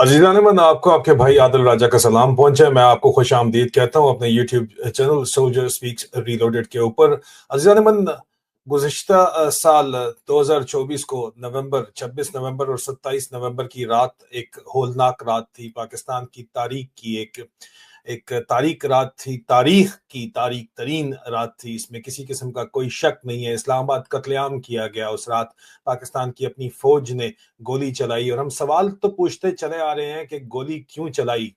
अजीज़ान मन आपको आपके भाई आदिल राजा का सलाम पहुंचे। मैं आपको खुश आमदीद कहता हूं अपने YouTube channel soldier speaks reloaded के ऊपर। अजीज़ान मन गुज़िश्ता साल 2024 को नवंबर 26 नवंबर और 27 नवंबर की रात एक होलनाक रात थी। पाकिस्तान की तारीख की एक एक तारीख रात थी, तारीख की तारीख तरीन रात थी। इसमें किसी किस्म का कोई शक नहीं है। इस्लामाबाद कत्लेआम किया गया उस रात। पाकिस्तान की अपनी फौज ने गोली चलाई और हम सवाल तो पूछते चले आ रहे हैं कि गोली क्यों चलाई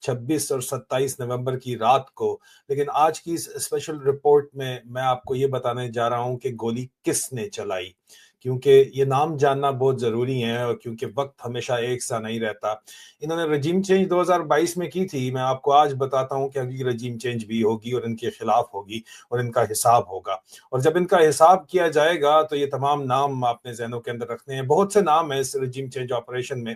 26 और 27 नवंबर की रात को। लेकिन आज की इस स्पेशल रिपोर्ट में मैं आपको ये बताने जा रहा हूं कि गोली किसने चलाई, क्योंकि ये नाम जानना बहुत ज़रूरी है और क्योंकि वक्त हमेशा एक सा नहीं रहता। इन्होंने रजीम चेंज 2022 में की थी। मैं आपको आज बताता हूं कि अगली रजीम चेंज भी होगी और इनके खिलाफ होगी और इनका हिसाब होगा। और जब इनका हिसाब किया जाएगा तो ये तमाम नाम आपने जहनों के अंदर रखने हैं। बहुत से नाम हैं इस रजीम चेंज ऑपरेशन में।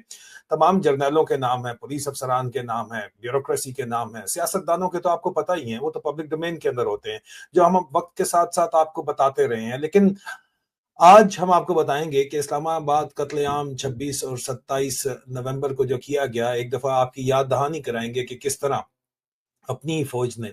तमाम जर्नलों के नाम हैं, पुलिस अफसरान के नाम हैं, ब्यूरोक्रेसी के नाम हैं, सियासतदानों के तो आपको पता ही है, वो तो पब्लिक डोमेन के अंदर होते हैं जो हम वक्त के साथ साथ आपको बताते रहे हैं। लेकिन आज हम आपको बताएंगे कि इस्लामाबाद कत्लेआम 26 और 27 नवंबर को जो किया गया, एक दफा आपकी याद दहानी कराएंगे कि किस तरह अपनी फौज ने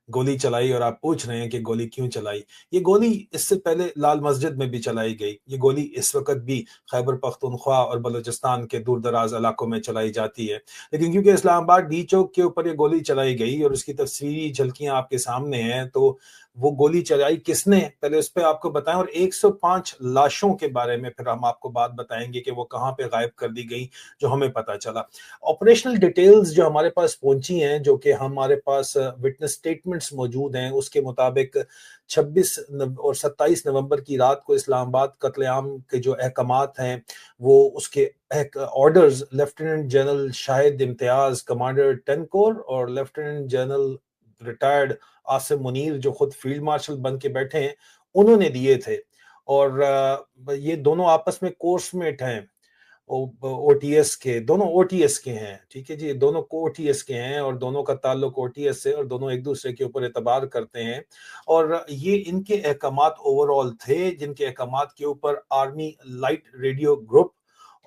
गोली चलाई। और आप पूछ रहे हैं कि गोली क्यों चलाई। ये गोली इससे पहले लाल मस्जिद में भी चलाई गई। ये गोली इस वक्त भी खैबर पख्तूनख्वा और बलूचिस्तान के दूर दराज इलाकों में चलाई जाती है। लेकिन क्योंकि इस्लामाबाद डी चौक के ऊपर ये गोली चलाई गई और उसकी तस्वीरी झलकियां आपके सामने हैं, तो वो गोली चलाई किसने, पहले उस पर आपको बताएं। और 105 लाशों के बारे में फिर हम आपको बात बताएंगे कि वो कहाँ पे गायब कर दी गई, जो हमें पता चला। ऑपरेशनल डिटेल्स जो हमारे पास पहुंची हैं, जो कि हमारे पास विटनेस स्टेटमेंट्स मौजूद हैं, उसके मुताबिक 26 और 27 नवंबर की रात को इस्लामाबाद कत्लेआम के जो अहकामात हैं, वो उसके orders lieutenant general Shahid Imtiaz commander 10 corps और lieutenant general retired Asim Munir जो खुद फील्ड मार्शल बन के बैठे हैं, उन्होंने दिए थे। और ये दोनों आपस में कोर्समेट हैं। ओटीएस के दोनों ओटीएस के हैं, ठीक है जी, दोनों को ओटीएस के हैं और दोनों का ताल्लुक ओटीएस से और दोनों एक दूसरे के ऊपर एतबार करते हैं। और ये इनके अहकामात ओवरऑल थे, जिनके अहकामात के ऊपर आर्मी लाइट रेडियो ग्रुप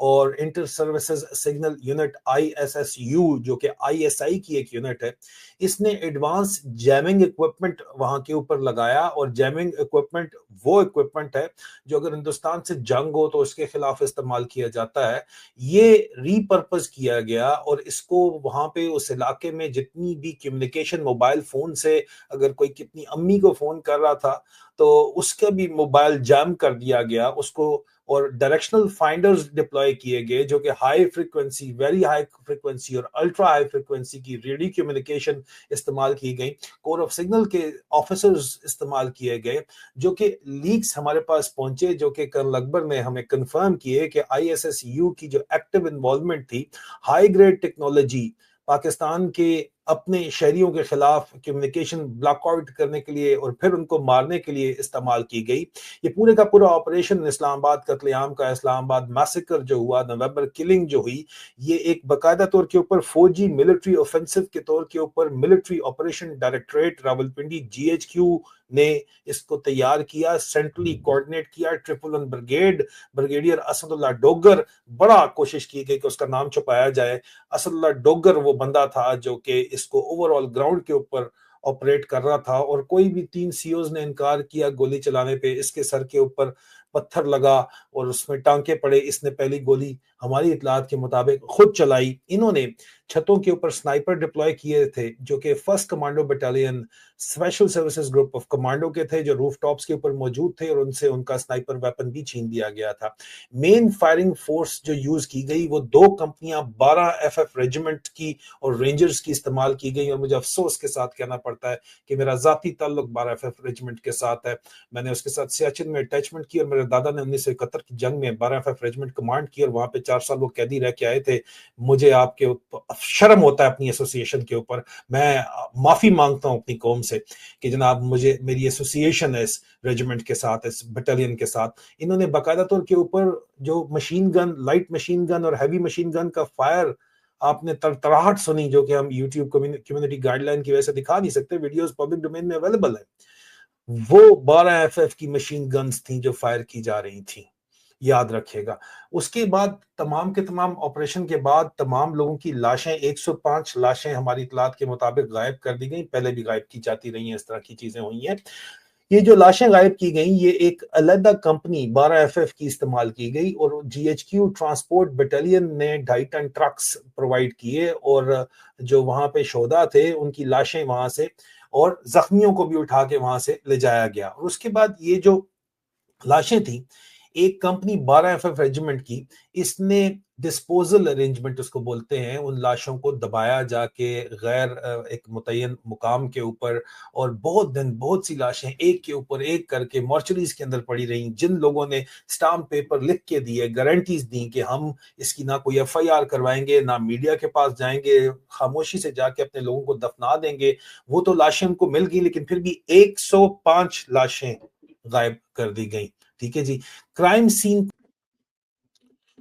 और इंटर सर्विसेज सिग्नल यूनिट आईएसएसयू, जो कि आईएसआई की एक यूनिट है, इसने एडवांस जैमिंग इक्विपमेंट वहां के ऊपर लगाया। और जैमिंग इक्विपमेंट वो इक्विपमेंट है जो अगर हिंदुस्तान से जंग हो तो उसके खिलाफ इस्तेमाल किया जाता है। ये रीपर्पस किया गया और इसको वहां पे उस इलाके में जितनी भी कम्युनिकेशन मोबाइल फोन से, अगर कोई कितनी अम्मी को फोन कर रहा था तो उसका भी मोबाइल जैम कर दिया गया उसको। और डायरेक्शनल फाइंडर्स डिप्लॉय किए गए जो कि high frequency, very high frequency और अल्ट्रा हाई फ्रीक्वेंसी की रेडियो कम्युनिकेशन इस्तेमाल की गई। कोर ऑफ सिग्नल के ऑफिसर्स इस्तेमाल किए गए, जो कि लीक्स हमारे पास पहुंचे, जो कि कर्नल अकबर ने हमें कंफर्म किए कि आईएसएसयू की जो एक्टिव इन्वॉल्वमेंट थी, हाई ग्रेड टेक्नोलॉजी पाकिस्तान के अपने शहरियों के खिलाफ कम्युनिकेशन ब्लॉकआउट करने के लिए और फिर उनको मारने के लिए इस्तेमाल की गई। ये पूरे का पूरा ऑपरेशन इस्लामाबाद कत्लेआम का, इस्लामाबाद मैसेकर जो हुआ, नवंबर किलिंग जो हुई, ये एक बाकायदा तौर के ऊपर फौजी मिलिट्री ऑफेंसिव के तौर के ऊपर military operation directorate Rawalpindi GHQ ने इसको तैयार किया, सेंट्रली कोऑर्डिनेट किया। Triple one brigade, brigadier Asadullah Dogar, बड़ा कोशिश की गई कि उसका नाम छुपाया जाए। असदुल्ला डोगर वो बंदा था जो कि इसको ओवरऑल ग्राउंड के ऊपर ऑपरेट कर रहा था। और कोई भी 3 सीओज ने इनकार किया गोली चलाने पे। इसके सर के ऊपर पत्थर लगा और उसमें टांके पड़े। इसने पहली गोली हमारी इतलात के मुताबिक खुद चलाई। इन्होंने छतों के ऊपर स्नाइपर डिप्लॉय किए थे जो कि first commando battalion special services group of commando के थे, जो रूफ टॉप्स के ऊपर मौजूद थे, और उनसे उनका स्नाइपर वेपन भी छीन लिया गया था। मेन फायरिंग फोर्स जो यूज की गई वो 2 कंपनियां 12 एफएफ रेजिमेंट की और रेंजर्स की इस्तेमाल की गई। और मुझे अफसोस के साथ कहना पड़ता है कि मेरा जाती ताल्लुक 12 एफएफ रेजिमेंट के साथ है। मैंने उसके साथ सियाचिन में अटैचमेंट की और मेरे दादा ने 1971 की जंग में 12 एफएफ रेजिमेंट कमांड की और वहां पे 4 साल वो कैदी रह के आए थे। मुझे आपके शर्म होता है अपनी एसोसिएशन के ऊपर। मैं माफी मांगता हूं अपनी कौम से कि जनाब, मुझे मेरी एसोसिएशन है इस रेजिमेंट के साथ, इस बटालियन के साथ। इन्होंने बाकायदा तौर के ऊपर जो machine gun, light machine gun और हैवी मशीन गन का फायर आपने तरतराहट सुनी, जो कि हम यूट्यूब कम्युनिटी गाइडलाइन की वजह से दिखा नहीं सकते, वीडियोस पब्लिक डोमेन में अवेलेबल है। वो 12 एफएफ की मशीन गन्स थी जो फायर की जा रही थी। याद रखिएगा। उसके बाद तमाम के तमाम ऑपरेशन के बाद तमाम लोगों की लाशें 105 लाशें हमारी इतलात के मुताबिक गायब कर दी गई, पहले भी गायब की जाती रही हैं, इस तरह की चीजें हुई हैं। ये जो लाशें गायब की गई ये एक अलग कंपनी 12FF की इस्तेमाल की गई और GHQ ट्रांसपोर्ट बटालियन ने 2.5 टन ट्रक्स प्रोवाइड किए और जो वहां पे शोधा थे उनकी लाशें वहां से और जख्मियों को भी उठा के वहां से ले जाया गया। और उसके बाद ये जो लाशें थी एक कंपनी 12FF रेजिमेंट की, इसने डिस्पोजल अरेंजमेंट उसको बोलते हैं, उन लाशों को दबाया जाके गैर एक मुतय्यन मुकाम के ऊपर और बहुत दिन बहुत सी लाशें एक के ऊपर एक करके मॉर्चरीज के अंदर पड़ी रहीं। जिन लोगों ने स्टाम्प पेपर लिख के दिए, गारंटीज दी कि हम इसकी ना कोई FIR करवाएंगे ना मीडिया के पास जाएंगे, खामोशी से जाके अपने लोगों को दफना देंगे, वो तो लाशें उनको मिल गई, लेकिन फिर भी 105 लाशें गायब कर दी गई। ठीक है जी। क्राइम सीन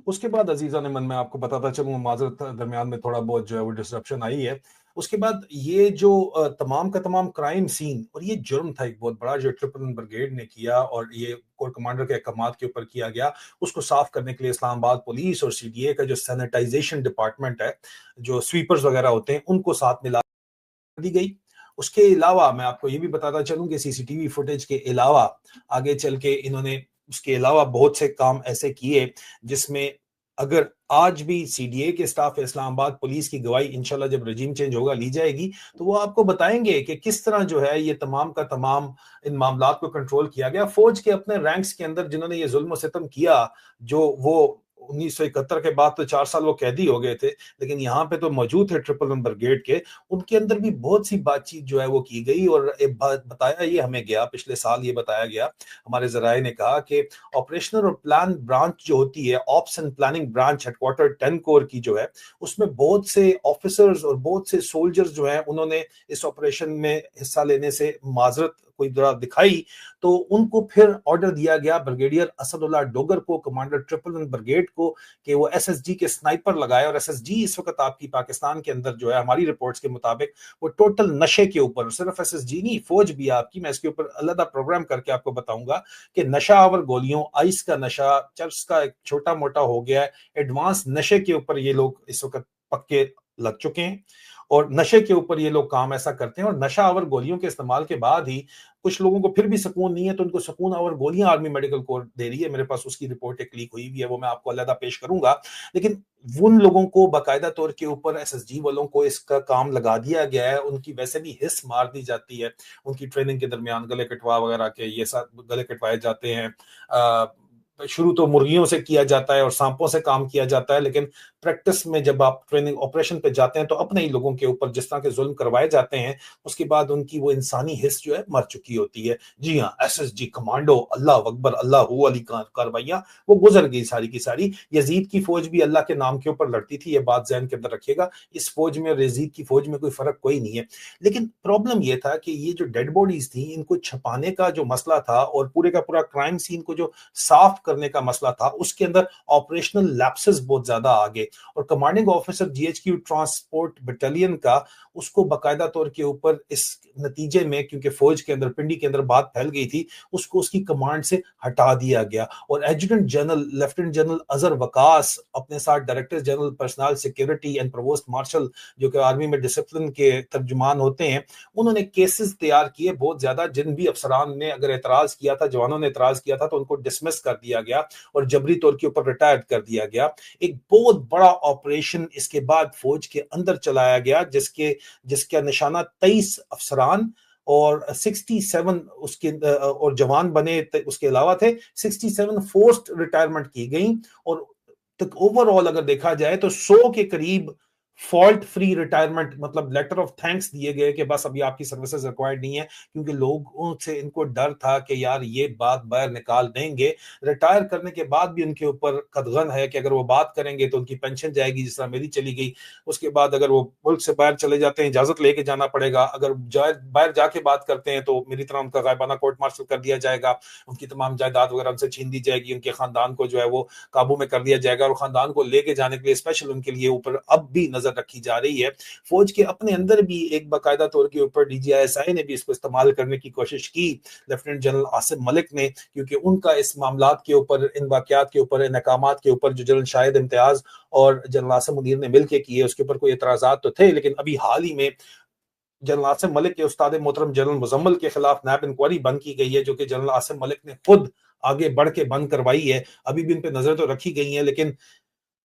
उसके बाद अजीजा ने मन में आपको बताता चलूं, माजरत दरमियान में थोड़ा बहुत जो है वो डिस्ट्रप्शन आई है। उसके बाद ये जो तमाम का तमाम क्राइम सीन और ये जुर्म था एक बहुत बड़ा जो 999 ब्रिगेड ने किया और ये कोर कमांडर के अहकाम के ऊपर किया गया, उसको साफ करने के लिए इस्लामाबाद पुलिस और CDA का जो सैनिटाइजेशन डिपार्टमेंट है, जो स्वीपर्स वगैरह होते हैं, उनको साथ मिला दी गई। उसके अलावा मैं आपको ये भी बताता चलूं कि CCTV फुटेज के अलावा आगे चल के इन्होंने उसके अलावा बहुत से काम ऐसे किए जिसमें अगर आज भी CDA के स्टाफ इस्लामाबाद पुलिस की गवाही इंशाल्लाह जब रजीम चेंज होगा ली जाएगी तो वो आपको बताएंगे कि किस तरह जो है ये तमाम का तमाम इन मामलात को कंट्रोल किया गया। फौज के अपने रैंक्स के अंदर जिन्होंने ये जुल्म सितम किया, जो वो 1971 के बाद तो 4 साल वो कैदी हो गए थे, लेकिन यहाँ पे तो मौजूद थे 999 ब्रिगेड के, उनके अंदर भी बहुत सी बातचीत जो है वो की गई। और एक बात बताया ये हमें गया, पिछले साल ये बताया गया, हमारे जराए ने कहा कि ऑपरेशनल और प्लान ब्रांच जो होती है, ops and planning branch headquarter 10 core की जो है, उसमें बहुत से ऑफिसर्स और बहुत से सोल्जर्स जो हैं उन्होंने इस ऑपरेशन में हिस्सा लेने से माजरत कोई तरह दिखाई, तो उनको फिर ऑर्डर दिया गया ब्रिगेडियर असदुल्ला डोगर को, कमांडर 999 ब्रिगेड को, कि वो SSG के स्नाइपर लगाए। और SSG इस वक्त आपकी पाकिस्तान के अंदर जो है हमारी रिपोर्ट्स के मुताबिक वो टोटल नशे के ऊपर, सिर्फ SSG नहीं फौज भी आपकी, मैं इसके ऊपर अलग प्रोग्राम करके आपको बताऊंगा कि नशा आवर गोलियों, आइस का नशा, चर्च का एक छोटा मोटा हो गया है, एडवांस नशे के ऊपर ये लोग इस वक्त पक्के लग चुके हैं और नशे के ऊपर ये लोग काम ऐसा करते हैं। और नशा आवर गोलियों के इस्तेमाल के बाद ही कुछ लोगों को फिर भी सुकून नहीं है, तो उनको सुकून आवर गोलियां आर्मी मेडिकल कोर दे रही है। मेरे पास उसकी रिपोर्ट एक लीक हुई हुई है, वो मैं आपको अलग पेश करूंगा। लेकिन उन लोगों को बाकायदा तौर के ऊपर SSG वालों को इसका काम लगा दिया गया है, उनकी वैसे भी हिस्स मार दी जाती है, उनकी ट्रेनिंग के दरमियान गले कटवा वगैरह के ये सब गले कटवाए जाते हैं। शुरू तो मुर्गियों से किया जाता है और सांपों से काम किया जाता है, लेकिन प्रैक्टिस में जब आप ट्रेनिंग ऑपरेशन पे जाते हैं तो अपने ही लोगों के ऊपर जिस तरह के जुल्म करवाए जाते हैं, उसके बाद उनकी वो इंसानी हिस्स जो है मर चुकी होती है। जी हाँ, SSG कमांडो, अल्लाह अकबर, अल्लाह वाली कार्रवाइयां वो गुजर गई सारी की सारी। यजीद की फौज भी अल्लाह के नाम के ऊपर लड़ती थी, ये बात ज़हन के अंदर रखिएगा। इस फौज में और यजीद की फौज में कोई फर्क कोई नहीं है। लेकिन प्रॉब्लम ये था कि ये जो डेड बॉडीज थी, इनको छपाने का जो मसला था और पूरे का पूरा क्राइम सीन को जो साफ करने का मसला था, उसके अंदर ऑपरेशनल लैप्सेस बहुत ज्यादा आ गए। और commanding officer GHQ transport battalion का, उसको बाकायदा तौर के ऊपर इस नतीजे में, क्योंकि फौज के अंदर पिंडी के अंदर बात फैल गई थी, उसको उसकी कमांड से हटा दिया गया। और adjutant general lieutenant general Azhar Waqas अपने साथ director general personal security and provost marshal, जो कि आर्मी में डिसिप्लिन के तर्जुमान होते हैं, उन्होंने केसेस तैयार किए बहुत ज्यादा। जिन भी अफसरान ने अगर एतराज किया था, जवानों ने एतराज किया था, तो उनको डिसमिस कर दिया गया और जबरी तौर के ऊपर रिटायर कर दिया गया। एक बहुत बड़ा ऑपरेशन इसके बाद फौज के अंदर चलाया गया, जिसका निशाना 23 अफसरान और 67 उसके और जवान बने उसके अलावा थे। 67 फोर्स्ड रिटायरमेंट की गई और ओवरऑल अगर देखा जाए तो 100 के करीब फॉल्ट फ्री रिटायरमेंट, मतलब लेटर ऑफ थैंक्स दिए गए कि बस अभी आपकी सर्विसेज रिक्वायर्ड नहीं है, क्योंकि लोगों से इनको डर था कि यार ये बात बाहर निकाल देंगे। रिटायर करने के बाद भी उनके ऊपर कदगन है कि अगर वो बात करेंगे तो उनकी पेंशन जाएगी, जिस तरह मेरी चली गई। उसके बाद अगर वो मुल्क से बाहर चले जाते हैं, इजाजत लेके जाना पड़ेगा। अगर बाहर जाके बात करते हैं तो मेरी तरह उनका गायबाना कोर्ट मार्शल कर दिया जाएगा, उनकी तमाम जायदाद वगैरह उनसे छीन दी जाएगी, उनके खानदान को जो है वो काबू में कर दिया जाएगा। और खानदान को लेके जाने के लिए स्पेशल उनके लिए ऊपर अब भी नजर نظر رکھی جا رہی ہے. فوج کے اپنے اندر بھی ایک باقاعدہ طور کے اوپر DGISI نے بھی اس کو استعمال کرنے کی کوشش کی لیفٹیننٹ جنرل عاصم ملک نے, کیونکہ ان کا اس معاملات کے اوپر, ان واقعات کے اوپر, ان احکامات کے اوپر جو جنرل شاہد امتیاز اور جنرل عاصم منیر نے مل کے کیے اس کے اوپر کوئی اعتراضات تو تھے, لیکن ابھی حال ہی میں جنرل عاصم ملک کے استاد محترم جنرل مزمل کے خلاف نیب انکوائری بند کی گئی ہے, جو کہ جنرل عاصم ملک نے خود آگے بڑھ کے بند کروائی ہے. ابھی بھی ان پہ نظر تو رکھی گئی ہیں لیکن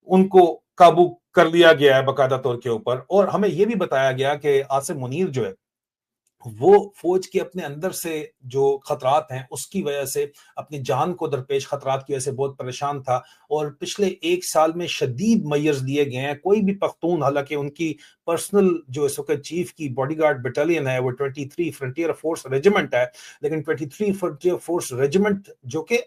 ان کو قابو کر لیا گیا ہے باقاعدہ طور کے اوپر. اور ہمیں یہ بھی بتایا گیا کہ عاصم منیر جو ہے وہ فوج کے اپنے اندر سے جو خطرات ہیں اس کی وجہ سے, اپنی جان کو درپیش خطرات کی وجہ سے بہت پریشان تھا, اور پچھلے 1 سال میں شدید میئرز لیے گئے ہیں. کوئی بھی پختون, حالانکہ ان کی پرسنل جو اس وقت چیف کی باڈی گارڈ بٹالین ہے وہ 23 فرنٹیئر فورس ریجیمنٹ ہے, لیکن 23 فرنٹیئر فورس ریجیمنٹ جو کہ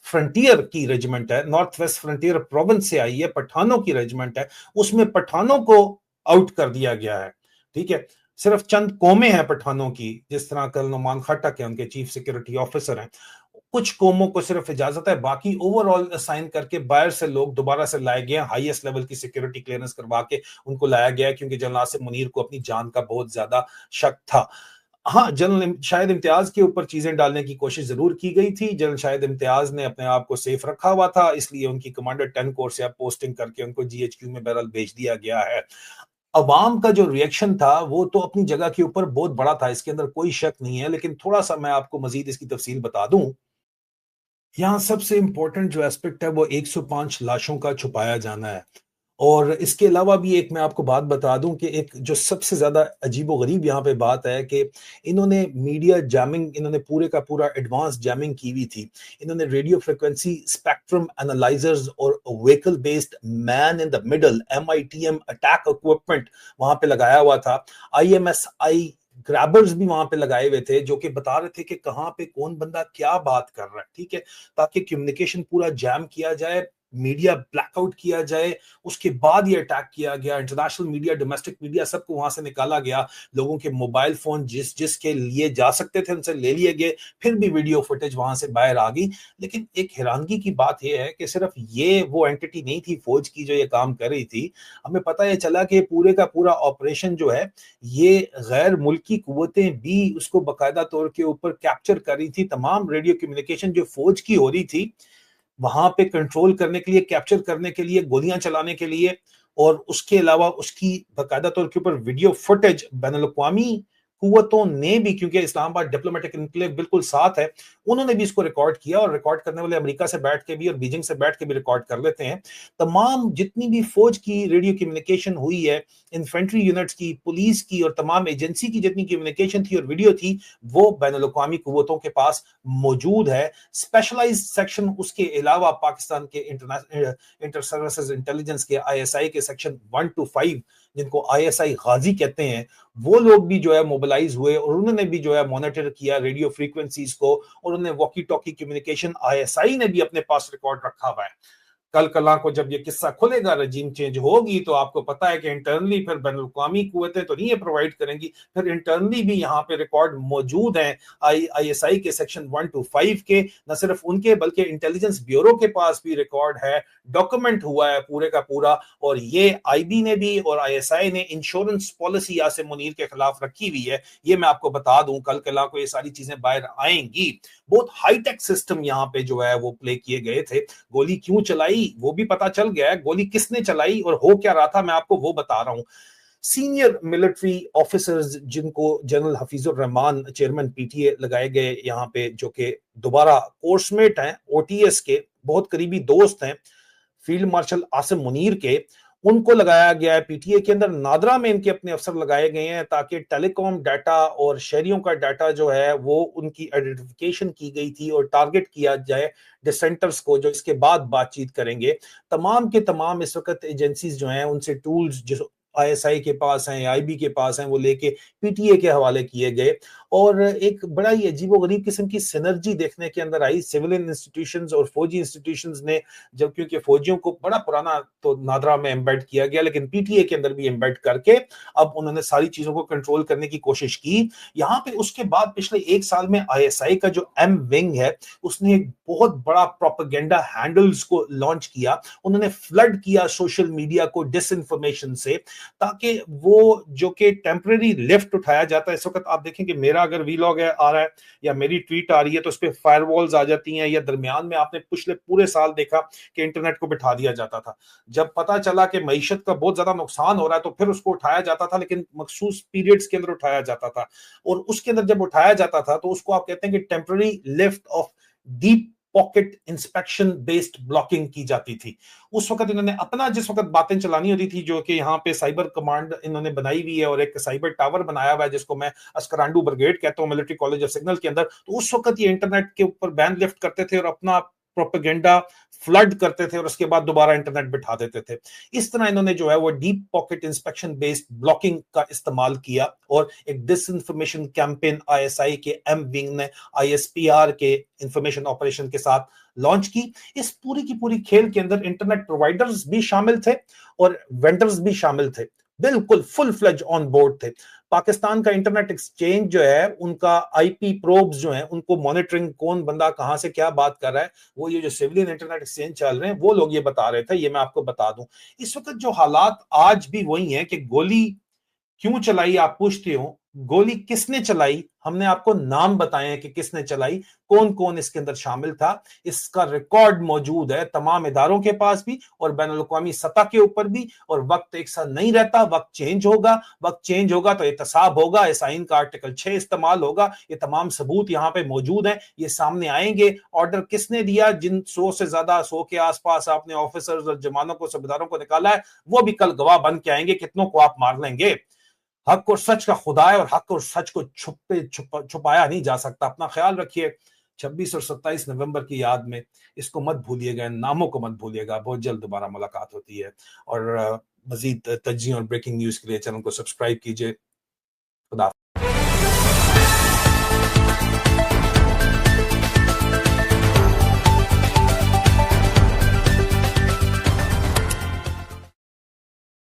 فرنٹیئر کی ریجیمنٹ ہے, نارتھ ویسٹ فرنٹیئر پروونس سے آئی ہے, پٹھانوں کی ریجیمنٹ ہے, اس میں پٹھانوں کو آؤٹ کر دیا گیا ہے. ٹھیک ہے, صرف چند قومیں ہیں پٹھانوں کی, جس طرح کرنل نعمان خٹک ہیں, ان کے چیف سیکورٹی آفیسر ہیں, کچھ قوموں کو صرف اجازت ہے, باقی اوور آل اسائن کر کے باہر سے لوگ دوبارہ سے لائے گئے ہیں, ہائیسٹ لیول کی سیکورٹی کلیئرنس کروا کے ان کو لایا گیا ہے, کیونکہ جنرل عاصم منیر کو اپنی جان کا بہت زیادہ شک تھا. ہاں, جنرل شاہد امتیاز کے اوپر چیزیں ڈالنے کی کوشش ضرور کی گئی تھی. جنرل شاہد امتیاز نے اپنے آپ کو سیف رکھا ہوا تھا, اس لیے ان کی کمانڈر 10 کور سے اب پوسٹنگ کر کے ان کو GHQ میں بہرحال بھیج دیا گیا ہے. عوام کا جو ریئیکشن تھا وہ تو اپنی جگہ کے اوپر بہت بڑا تھا, اس کے اندر کوئی شک نہیں ہے, لیکن تھوڑا سا میں آپ کو مزید اس کی تفصیل بتا دوں. یہاں سب سے امپورٹنٹ جو ایسپیکٹ ہے وہ 105 لاشوں کا چھپایا جانا ہے. اور اس کے علاوہ بھی ایک میں آپ کو بات بتا دوں کہ ایک جو سب سے زیادہ عجیب و غریب یہاں پہ بات ہے کہ انہوں نے میڈیا جیمنگ, انہوں نے پورے کا پورا ایڈوانس جیمنگ کی ہوئی تھی. انہوں نے ریڈیو فریکوینسی اسپیکٹرم انالائزرز اور vehicle based man in the middle MITM attack equipment وہاں پہ لگایا ہوا تھا. IMSI گرابرز بھی وہاں پہ لگائے ہوئے تھے, جو کہ بتا رہے تھے کہ کہاں پہ کون بندہ کیا بات کر رہا ہے. ٹھیک ہے, تاکہ کمیونیکیشن پورا جیم کیا جائے, میڈیا بلیک آؤٹ کیا جائے. اس کے بعد یہ اٹیک کیا گیا, انٹرنیشنل میڈیا, ڈومیسٹک میڈیا, سب کو وہاں سے نکالا گیا. لوگوں کے موبائل فون جس کے لیے جا سکتے تھے ان سے لے لیے گئے, پھر بھی ویڈیو فوٹیج وہاں سے باہر آ گئی. لیکن ایک حیرانگی کی بات یہ ہے کہ صرف یہ وہ اینٹی نہیں تھی فوج کی جو یہ کام کر رہی تھی. ہمیں پتہ یہ چلا کہ پورے کا پورا آپریشن جو ہے یہ غیر ملکی قوتیں بھی اس کو باقاعدہ طور کے اوپر کیپچر کر رہی تھی. تمام ریڈیو کمیونیکیشن جو فوج کی ہو رہی تھی وہاں پہ کنٹرول کرنے کے لیے, کیپچر کرنے کے لیے, گولیاں چلانے کے لیے, اور اس کے علاوہ اس کی باقاعدہ طور کے اوپر ویڈیو فوٹیج بین الاقوامی قوتوں نے بھی, کیونکہ اسلام آباد ڈپلومیٹک انکلیو بالکل ساتھ ہے, انہوں نے بھی اس کو ریکارڈ کیا, اور ریکارڈ کرنے والے امریکہ سے بیٹھ کے بھی اور بیجنگ سے بیٹھ کے بھی ریکارڈ کر لیتے ہیں. تمام جتنی بھی فوج کی ریڈیو کمیونیکیشن ہوئی ہے, انفینٹری یونٹس کی, پولیس کی اور تمام ایجنسی کی جتنی کمیونیکیشن تھی اور ویڈیو تھی, وہ بین الاقوامی قوتوں کے پاس موجود ہے. اسپیشلائز سیکشن اس کے علاوہ پاکستان کے انٹر سروسز انٹیلیجنس کے ISI کے سیکشن 1 to 5 جن کو ISI غازی کہتے ہیں, وہ لوگ بھی جو ہے موبلائز ہوئے, اور انہوں نے بھی جو ہے مانیٹر کیا ریڈیو فریکوینسیز کو, اور انہوں نے واکی ٹاکی کمیونیکیشن ISI نے بھی اپنے پاس ریکارڈ رکھا ہوا ہے. کل کلاں کو جب یہ قصہ کھلے گا, رجیم چینج ہوگی, تو آپ کو پتا ہے کہ انٹرنلی پھر بین الاقوامی قوتیں تو نہیں پرووائڈ کریں گی, پھر انٹرنلی بھی یہاں پہ ریکارڈ موجود ہیں ISI کے سیکشن 1 to 5 کے, نہ صرف ان کے بلکہ انٹیلیجنس بیورو کے پاس بھی ریکارڈ ہے, ڈاکومنٹ ہوا ہے پورے کا پورا. اور یہ IB نے بھی اور ISI نے انشورنس پالیسی عاصم منیر کے خلاف رکھی ہوئی ہے. یہ میں آپ کو بتا دوں, کل کلاں کو یہ ساری چیزیں باہر آئیں گی. بہت ہائی ٹیک سسٹم یہاں پہ جو ہے وہ پلے کیے گئے تھے. گولی کیوں چلائی وہ بھی پتا چل گیا ہے, گولی کس نے چلائی اور ہو کیا رہا تھا میں آپ کو وہ بتا رہا ہوں. سینئر ملٹری آفیسرز جن کو جنرل حفیظ الرحمان چیئرمین PTA لگائے گئے یہاں پہ, جو کہ دوبارہ کورس میٹ ہیں OTS کے, بہت قریبی دوست ہیں فیلڈ مارشل عاصم منیر کے, ان کو لگایا گیا ہے PTA کے اندر. نادرا میں ان کے اپنے افسر لگائے گئے ہیں تاکہ ٹیلی کام ڈیٹا اور شہریوں کا ڈیٹا جو ہے وہ ان کی آئیڈینٹیفیکیشن کی گئی تھی اور ٹارگٹ کیا جائے ڈسینٹرز کو, جو اس کے بعد بات چیت کریں گے. تمام کے تمام اس وقت ایجنسیز جو ہیں ان سے ٹولز جو ISI کے پاس ہیں, IB کے پاس ہیں, وہ لے کے PTA کے حوالے کیے گئے. اور ایک بڑا ہی عجیب و غریب قسم کی سینرجی دیکھنے کے اندر آئی سیولین انسٹیٹیوشنز اور فوجی انسٹیٹیوشنز نے, جب کیونکہ فوجیوں کو بڑا پرانا تو نادرا میں ایمبیڈ کیا گیا, لیکن PTA کے اندر بھی ایمبیڈ کر کے اب انہوں نے ساری چیزوں کو کنٹرول کرنے کی کوشش کی یہاں پہ. اس کے بعد پچھلے 1 سال میں ISI کا جو M ونگ ہے اس نے ایک بہت بڑا پروپیگنڈا ہینڈلز کو لانچ کیا. انہوں نے فلڈ کیا سوشل میڈیا کو ڈس انفارمیشن سے. تاکہ وہ جو کہ ٹیمپرری لفٹ اٹھایا جاتا ہے. اس وقت آپ دیکھیں کہ میرا اگر وی لاگ آ رہا ہے یا میری ٹویٹ آ رہی ہے تو اس پہ فائر والز آ جاتی ہیں, یا درمیان میں آپ نے پچھلے پورے سال دیکھا کہ انٹرنیٹ کو بٹھا دیا جاتا تھا. جب پتا چلا کہ معیشت کا بہت زیادہ نقصان ہو رہا ہے تو پھر اس کو اٹھایا جاتا تھا, لیکن مخصوص پیریڈز کے اندر اٹھایا جاتا تھا. اور اس کے اندر جب اٹھایا جاتا تھا تو اس کو آپ کہتے ہیں کہ temporary lift off deep packet inspection based blocking کی جاتی تھی. اس وقت انہوں نے اپنا جس وقت باتیں چلانی ہوتی تھی, جو کہ یہاں پہ سائبر کمانڈ انہوں نے بنائی ہوئی ہے اور ایک سائبر ٹاور بنایا ہوا ہے جس کو میں اسکرانڈو برگیڈ کہتا ہوں ملٹری کالج آف سگنل کے اندر, تو اس وقت یہ انٹرنیٹ کے اوپر بین لفٹ کرتے تھے اور اپنا پروپیگنڈا فلڈ کرتے تھے اور اس کے بعد دوبارہ انٹرنیٹ بٹھا دیتے تھے. اس طرح انہوں نے جو ہے وہ deep packet inspection based blocking کا استعمال کیا, اور ایک disinformation campaign I S I کے ایم ونگ نے آئی ایس پی آر کے انفارمیشن آپریشن کے ساتھ لانچ کی. اس پوری کی پوری کھیل کے اندر انٹرنیٹ پرووائڈرز بھی شامل تھے اور وینڈرز بھی شامل تھے, بالکل فل فلیج آن بورڈ تھے. پاکستان کا انٹرنیٹ ایکسچینج جو ہے, ان کا آئی پی پروبز جو ہیں, ان کو مانیٹرنگ کون بندہ کہاں سے کیا بات کر رہا ہے, وہ یہ جو سیولین انٹرنیٹ ایکسچینج چل رہے ہیں وہ لوگ یہ بتا رہے تھے. یہ میں آپ کو بتا دوں اس وقت جو حالات آج بھی وہی ہیں کہ گولی کیوں چلائی آپ پوچھتے ہو, گولی کس نے چلائی, ہم نے آپ کو نام بتائے ہیں کہ کس نے چلائی, کون کون اس کے اندر شامل تھا. اس کا ریکارڈ موجود ہے تمام اداروں کے پاس بھی اور بین الاقوامی سطح کے اوپر بھی. اور وقت ایک ساتھ نہیں رہتا, وقت چینج ہوگا, وقت چینج ہوگا تو احتساب ہوگا, اس آئین کا آرٹیکل 6 استعمال ہوگا. یہ تمام ثبوت یہاں پہ موجود ہیں, یہ سامنے آئیں گے. آرڈر کس نے دیا, جن 100 سے زیادہ 100 کے آس پاس آپ نے آفیسرز اور جوانوں کو سبداروں کو نکالا ہے, وہ بھی کل گواہ بن کے آئیں گے, کتنوں کو آپ مار لیں گے. حق اور سچ کا خدا ہے اور حق اور سچ کو چھپایا نہیں جا سکتا. اپنا خیال رکھیے. 26 اور 27 نومبر کی یاد میں اس کو مت بھولیے گا, ناموں کو مت بھولیے گا. بہت جلد دوبارہ ملاقات ہوتی ہے, اور مزید تجزیے اور بریکنگ نیوز کے لیے چینل کو سبسکرائب کیجیے. خدا